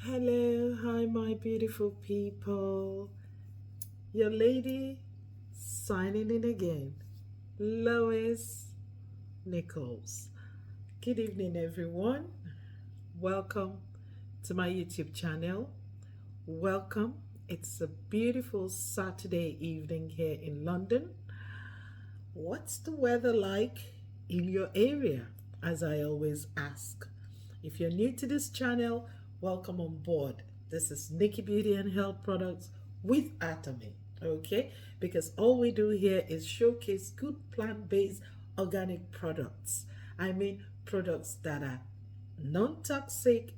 Hello, hi, my beautiful people. Your lady signing in again, Lois Nichols. Good evening, everyone. Welcome to my YouTube channel. Welcome. It's a beautiful Saturday evening here in London. What's the weather like in your area? As I always ask. If you're new to this channel, welcome on board. This is Nikki Beauty and Health Products with Atomy, okay? Because all we do here is showcase good plant-based organic products. I mean products that are non-toxic,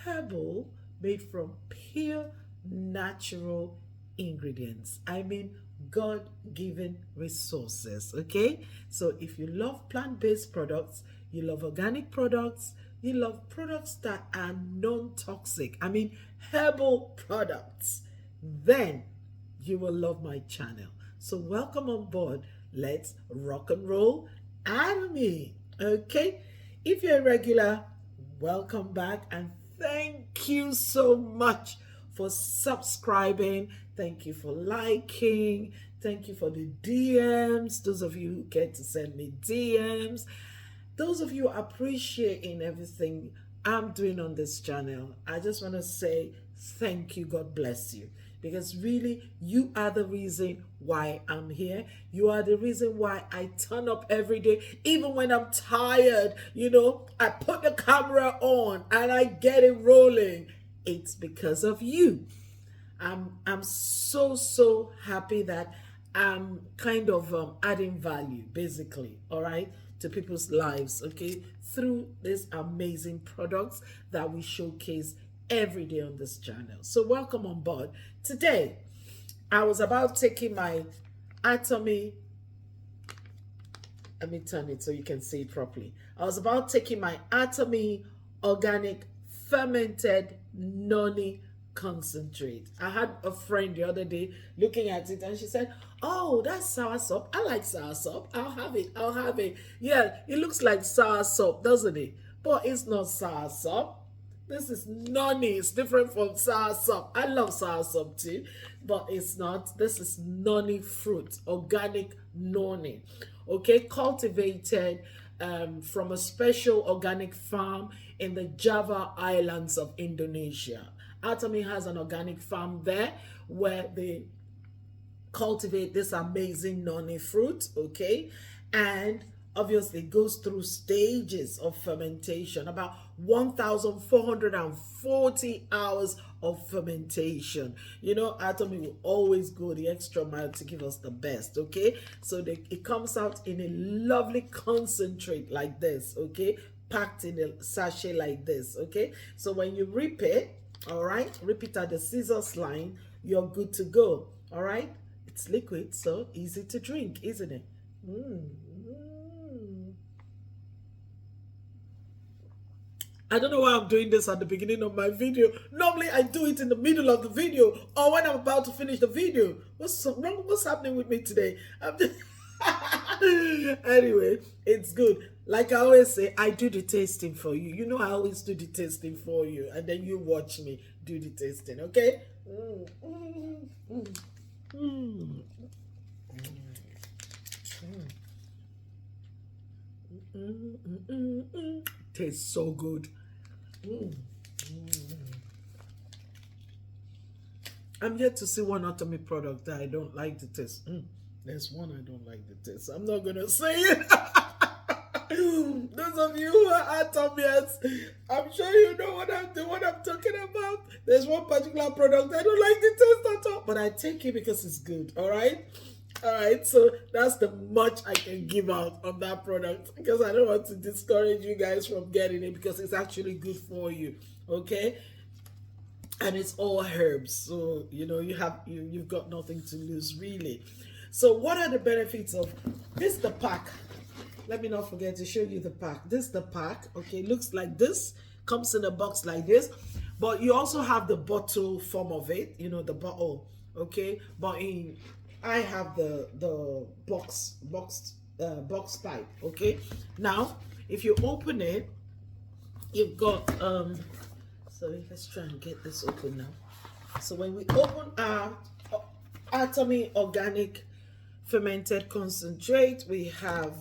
herbal, made from pure natural ingredients. I mean God-given resources, okay? So if you love plant-based products, you love organic products, you love products that are non-toxic, I mean herbal products, then you will love my channel. So welcome on board. Let's rock and roll Atomy, okay? If you're a regular, welcome back and thank you so much for subscribing. Thank you for liking. Thank you for the DMs. Those of you who get to send me DMs. Those of you appreciating everything I'm doing on this channel. I just want to say thank you. God bless you. Because really, you are the reason why I'm here. You are the reason why I turn up every day. Even when I'm tired, I put the camera on and I get it rolling. It's because of you. I'm so happy that I'm kind of adding value, basically, all right, to people's lives, okay, through these amazing products that we showcase every day on this channel. So welcome on board. Today, I was about taking my Atomy, let me turn it so you can see it properly. I was about taking my Atomy organic fermented noni concentrate. I had a friend the other day looking at it and she said, oh, that's soursop. I like soursop. I'll have it. Yeah, it looks like soursop, doesn't it? But it's not soursop. This is noni. It's different from soursop. I love soursop too, but it's not. This is noni fruit, organic noni. Okay, cultivated from a special organic farm in the Java Islands of Indonesia. Atomy has an organic farm there where they cultivate this amazing noni fruit, okay? And obviously it goes through stages of fermentation, about 1,440 hours of fermentation. Atomy will always go the extra mile to give us the best, okay? So it comes out in a lovely concentrate like this, okay? Packed in a sachet like this, okay? So when you rip it, all right, rip it at the scissors line, you're good to go, all right? It's liquid, so easy to drink, isn't it? I don't know why I'm doing this at the beginning of my video. Normally I do it in the middle of the video or when I'm about to finish the video. What's wrong? What's happening with me today? Anyway, it's good. Like I always say, I do the tasting for you. You know I always do the tasting for you, and then you watch me do the tasting, okay? Tastes so good. I'm yet to see one Atomy product that I don't like the taste. There's one I don't like the taste. I'm not gonna say it. Those of you who are Atomians, I'm sure you know what I'm talking about. There's one particular product I don't like the taste at all, but I take it because it's good. All right, so that's the much I can give out on that product, because I don't want to discourage you guys from getting it, because it's actually good for you, okay? And it's all herbs, so you've got nothing to lose, really. So what are the benefits of this? The pack, let me not forget to show you the pack. This is the pack, okay? Looks like this, comes in a box like this, but you also have the bottle form of it, the bottle, okay? But I have the box type, okay? Now if you open it, you've got So let's try and get this open now. So when we open our Atomy organic fermented concentrate, we have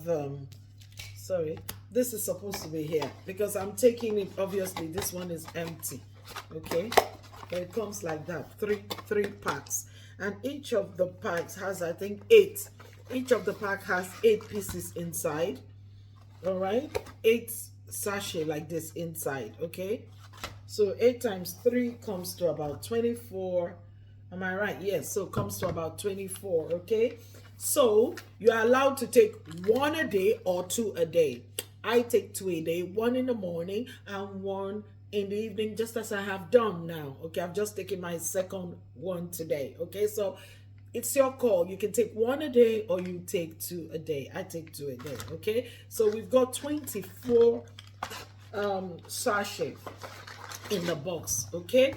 sorry, this is supposed to be here because I'm taking it, obviously this one is empty, okay, but it comes like that, three packs, and each of the packs has, I think, 8. Each of the pack has 8 pieces inside. All right, 8 sachet like this inside. Okay, so 8 times 3 comes to about 24. Am I right? Yes, so it comes to about 24. Okay, so you are allowed to take 1 a day or 2 a day. I take 2 a day, 1 in the morning and 1 in the evening, just as I have done now. Okay, I've just taken my second one today. Okay, so it's your call. You can take 1 a day or you take 2 a day. I take 2 a day. Okay, so we've got 24 sachet in the box. Okay,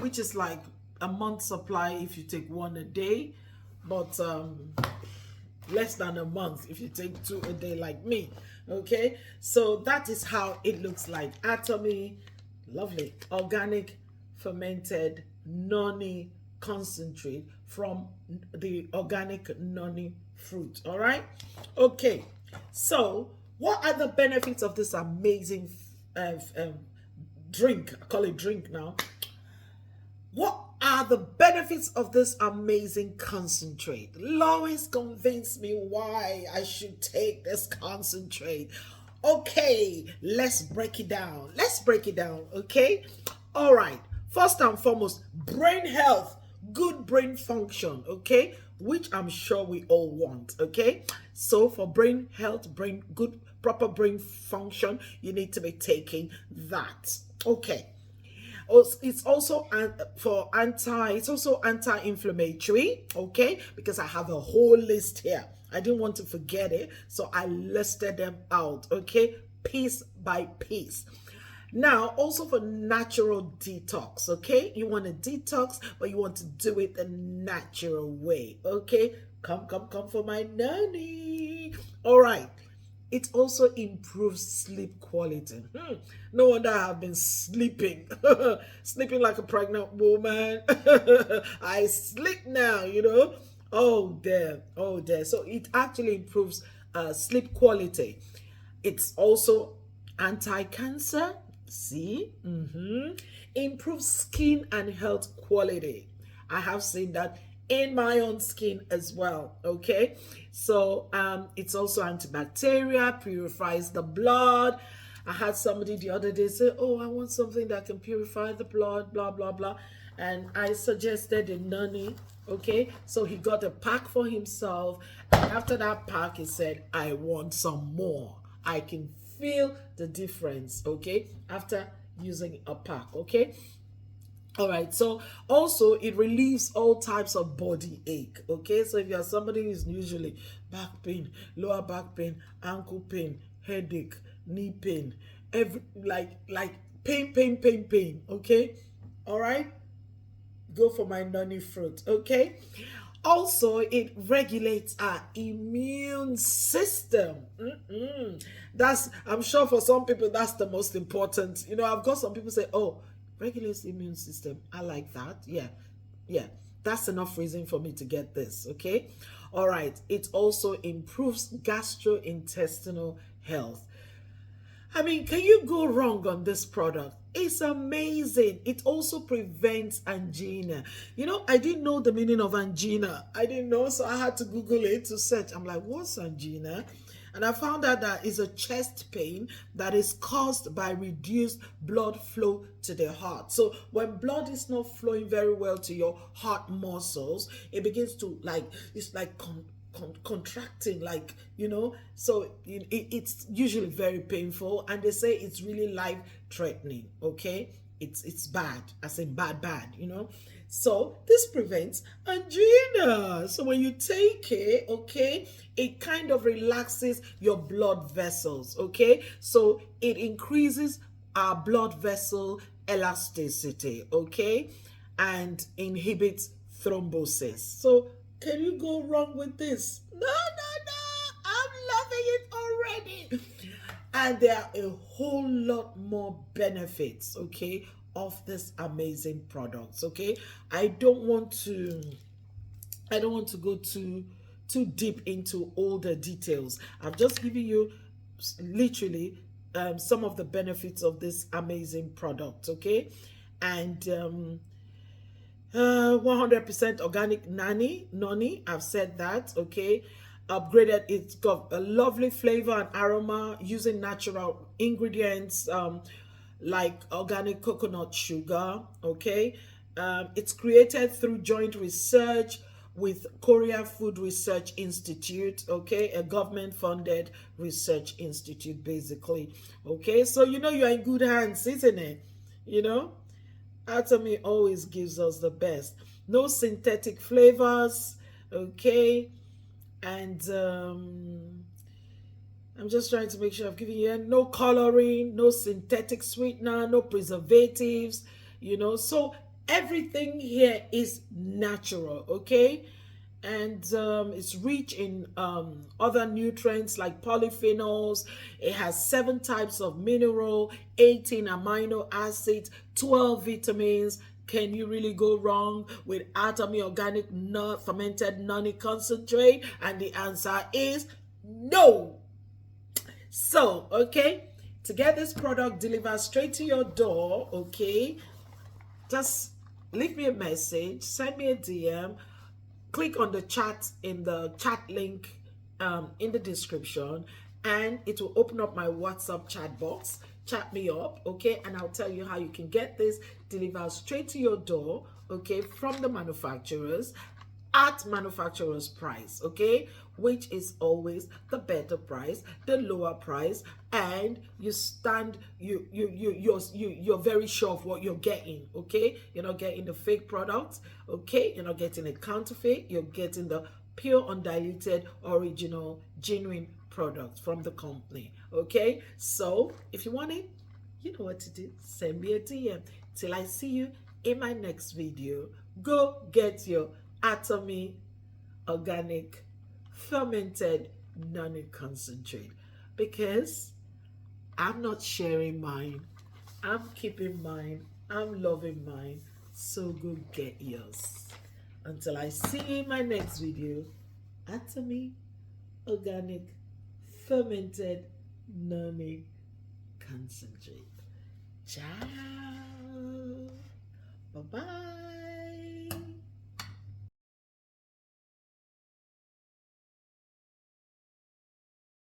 which is like a month's supply if you take 1 a day, but less than a month if you take 2 a day like me. Okay, so that is how it looks like. Atomy, lovely, organic fermented noni concentrate from the organic noni fruit. All right, okay, so what are the benefits of this amazing drink? I call it drink now. What are the benefits of this amazing concentrate? Lois convinced me why I should take this concentrate. Okay, let's break it down. Okay, all right. First and foremost, brain health, good brain function, okay, which I'm sure we all want. Okay, so for brain health, proper brain function, you need to be taking that. Okay, it's also anti-inflammatory. Okay, because I have a whole list here. I didn't want to forget it, so I listed them out. Okay, piece by piece. Now, also for natural detox. Okay, you want to detox, but you want to do it the natural way. Okay, come for my noni. All right. It also improves sleep quality. No wonder I have been sleeping. Sleeping like a pregnant woman. I sleep now, you know. Oh, there. So it actually improves sleep quality. It's also anti-cancer. See? Improves skin and health quality. I have seen that in my own skin as well. Okay, so it's also antibacterial, purifies the blood. I had somebody the other day say, oh, I want something that can purify the blood, blah blah blah, and I suggested a noni. Okay, so he got a pack for himself, and after that pack he said, I want some more. I can feel the difference. Okay, after using a pack. Okay, all right, so also it relieves all types of body ache. Okay, so if you're somebody who's usually back pain, lower back pain, ankle pain, headache, knee pain, like pain, okay, all right, go for my noni fruit. Okay, also it regulates our immune system. That's, I'm sure for some people that's the most important. You know, I've got some people say, oh, regulates the immune system. I like that. Yeah, that's enough reason for me to get this. Okay, all right. It also improves gastrointestinal health. I mean, can you go wrong on this product? It's amazing. It also prevents angina. You know, I didn't know the meaning of angina. I didn't know, so I had to Google it to search. I'm like, what's angina? And I found out that it's a chest pain that is caused by reduced blood flow to the heart. So when blood is not flowing very well to your heart muscles, it begins to it's like contracting, like, you know, so it's usually very painful, and they say it's really life threatening. Okay, it's bad, as in bad, you know. So this prevents angina. So when you take it, okay, it kind of relaxes your blood vessels. Okay, so it increases our blood vessel elasticity. Okay, and inhibits thrombosis. So can you go wrong with this? No. I'm loving it already. And there are a whole lot more benefits, okay, of this amazing products. Okay, I don't want to go too deep into all the details. I'm just giving you literally some of the benefits of this amazing product. Okay, and 100% organic noni. I've said that. Okay, upgraded. It's got a lovely flavor and aroma using natural ingredients, like organic coconut sugar. Okay, it's created through joint research with Korea Food Research Institute. Okay, a government funded research institute basically. Okay, so you know you're in good hands, isn't it? You know, Atomy always gives us the best. No synthetic flavors, okay? And I'm just trying to make sure I've given you no coloring, no synthetic sweetener, no preservatives, you know. So everything here is natural, okay? And it's rich in other nutrients like polyphenols. It has 7 types of mineral, 18 amino acids, 12 vitamins. Can you really go wrong with Atomy organic fermented noni concentrate? And the answer is no. So, okay, to get this product delivered straight to your door, okay, just leave me a message, send me a DM, click on the chat in the chat link in the description, and it will open up my WhatsApp chat box. Chat me up, okay, and I'll tell you how you can get this delivered straight to your door, okay, from the manufacturers at manufacturer's price, okay, which is always the better price, the lower price, and you're very sure of what you're getting, okay? You're not getting the fake products, okay? You're not getting a counterfeit. You're getting the pure, undiluted, original, genuine products from the company, okay? So if you want it, you know what to do. Send me a DM. Till I see you in my next video, go get your Atomy organic fermented noni concentrate, because I'm not sharing mine. I'm keeping mine. I'm loving mine. So go get yours. Until I see you in my next video, Atomy organic fermented noni concentrate. Ciao. Bye-bye.